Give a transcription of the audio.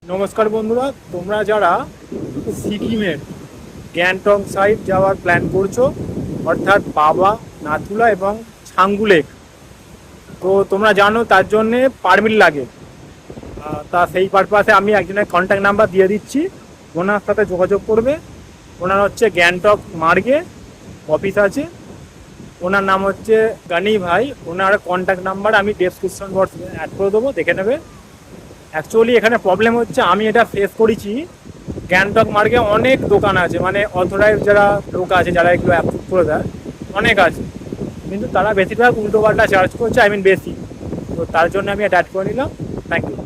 নমস্কার বন্ধুরা, তোমরা যারা সিকিমের গ্যাংটক সাইড যাওয়ার প্ল্যান করছো, অর্থাৎ পাবা, নাথুলা এবং ছাঙ্গু লেক, তো তোমরা জানো তার জন্যে পারমিট লাগে। তা সেই পারপাসে আমি একজনের কন্ট্যাক্ট নাম্বার দিয়ে দিচ্ছি, ওনার সাথে যোগাযোগ করবে। ওনার হচ্ছে গ্যাংটক মার্গে অফিস আছে, ওনার নাম হচ্ছে গানি ভাই। ওনার কন্ট্যাক্ট নাম্বার আমি ডেসক্রিপশন বক্সে অ্যাড করে দেবো, দেখে নেবে। অ্যাকচুয়ালি এখানে প্রবলেম হচ্ছে, আমি এটা ফেস করেছি, গ্যাংটক মার্গে অনেক দোকান আছে, মানে অথরাইজ যারা লোক আছে যারা একটু অ্যাপ্রুভ করে দেয়, অনেক আছে, কিন্তু তারা বেশিরভাগ উল্টোপাল্টা চার্জ করছে, বেশি। তো তার জন্য আমি এটা অ্যাড করে নিলাম। Thank you.